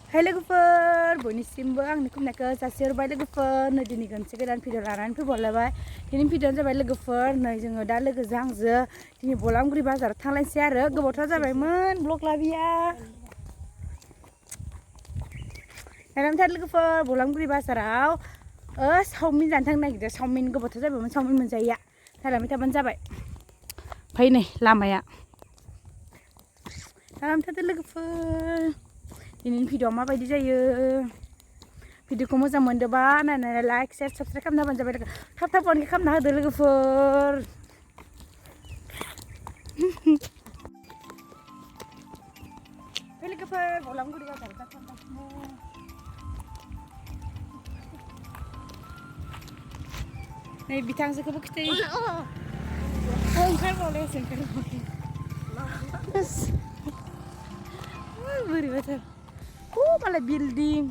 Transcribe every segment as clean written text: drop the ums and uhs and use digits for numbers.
Hai लोगोफोर बयनिसिमबो आंनि खुलुमनायखौ जासिहरबाय लोगोफोर नै दिनै मोनसे गोदान भिडिअ लानानै फैबावलायबाय दिनैनि भिडिअआनो जाबाय लोगोफोर नै जोङो दा लोगोजों आंजों दिनै बलांगुरि बाजाराव थांलायनोसै आरो गोबावथार जाबायमोन ब्लग लाबिया नायनामथार लोगोफोर बलांगुरि बाजाराव चावमिन जानो थांनो नागिरदों चावमिन गोबावथार जाबायमोन चावमिन मोनजायैया नायलांबाय थाबानो जाबाय ओमफ्राय नै लामाया नायनामथारदो लोगोफोर दिनैनि भिडिअआ माबायदि जायो भिडिअखौ मोजां मोनदोंबा नायनानै लाइक शेयार साबस्क्राइब खालामना होबानो जाबाय थाब थाब अनखि खालामना होदो लोगोफोर लोगोफोर बलांगुरि बाजाराव थांगासिनो नै बिथांजोखौबो खिथायो ओंखारबावलायसो बोरैबाथार मालाय बिल्डिं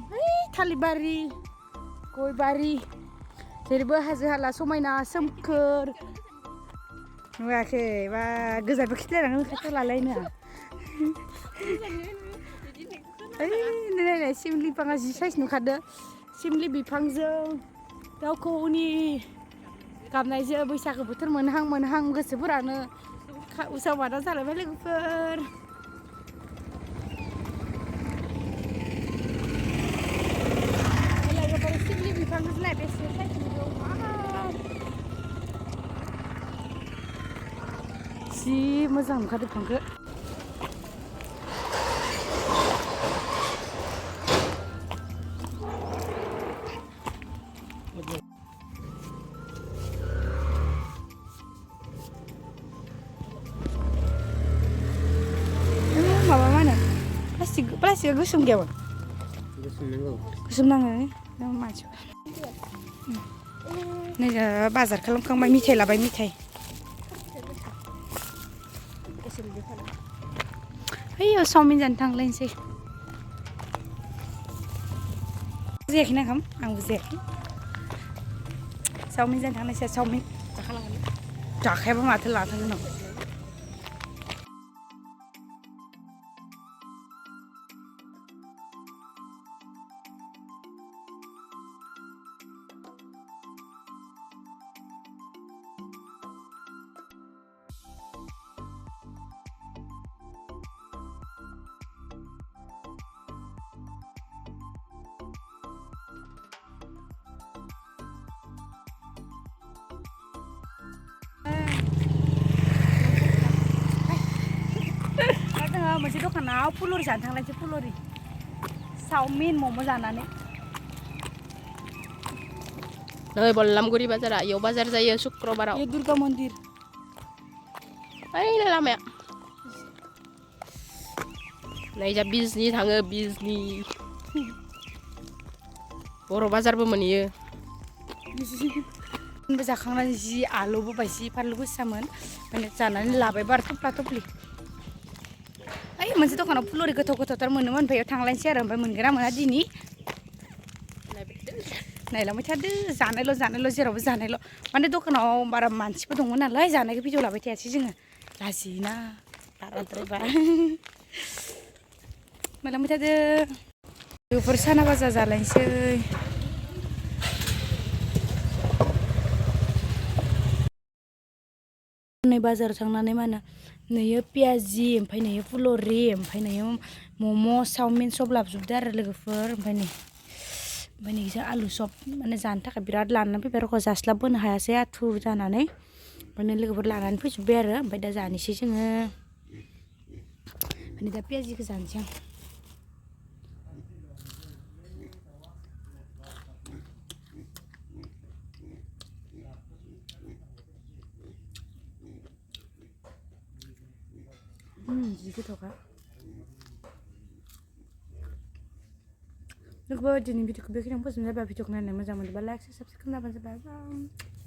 थालिरबारि गयबारि जेरैबो हाजो हाला समायना सोमखोर नुवाखै बा गोजानबो खिथायलाङो खाथियाव लालायनो नायनाय सिमलि बिफाङा जि साइज नुखादो सिमलि बिफांजों दाउखौनि गाबनायजों बैसागो बोथोर मोनहां गोसोफोरानो उसाव बादाव जालायबाय लोगोफोर सिमलि बिफांखौ नाय बेसे साइज नुदों जि मोजां नुखादो बिफांखौ माबा मा होनो प्लास्टिकआ गोसोम गैयामोन गोसोम नाङो मानसिफोर नै बाजार खालामखांबाय मिथाइ लाबाय मिथाइ ओइयाव चावमिन जानो थांलायनोसै बुजियाखै ना आं बुजियाखै चावमिन जानो थांनायसै चावमिन जाखायाबा माथो लाना थांगोन आं मोनसे दखानाव फुलुरि जानो थांलायसै फुलुरि चावमिन मम' जानानै नै बलामगुरि बाजारा इयाव बाजार जायो शुक्रबाराव बे दुर्गा मन्दिर ओइ लामाया नै जा बिजनि थाङो बिजनि बर' बाजारबो मोनहैयो जाखांनानै जि आलुबो बाय जि फानलु गोसामोन माने जानानै लाबाय बार थफ्ला थफ्लि ओइ मोनसे दखानाव फुलुरि गोथावथार मोनोमोन ओमफ्राय थांलायनोसै आरो ओमफ्राय मोनगोन ना मोना दिनै नायलांबाय थादो जानायल' जेरावबो जानायल' माने दखानाव बारा मानसिबो दंमोन नालाय जानायखौ भिडिअ लाबाय थायासै जोङो लाजियोना बाराद्रायबा नायलांबाय थादो लोगोफोर साना बाजार जालायनोसै नै बाजाराव थांनानै मा होनो नैयो पियाजि ओमफ्राय नैयो फुलुरि ओमफ्राय नैयो मम' चावमिन सब लाबोजोबदो आरो लोगोफोर ओमफ्राय नैजों आलु सब माने जानो थाखाय बिराद लानानै फैबाय रख' जास्लाबबोनो हायासै आथुर जानानै ओमफ्राय लोगोफोर लानानै फैजोब्बाय आरो ओमफ्राय दा जानोसै जोङो माने दा पियाजिखौ जानोसै आं जि गोथावखा लोगोफोर दिनै भिडिअखौ बेखिनियावनो फोजोबनाय जाबाय भिडिअखौ नायनो मोजां मोनोबा लाइक साबस्क्राइब खालामना होबानो जाबाय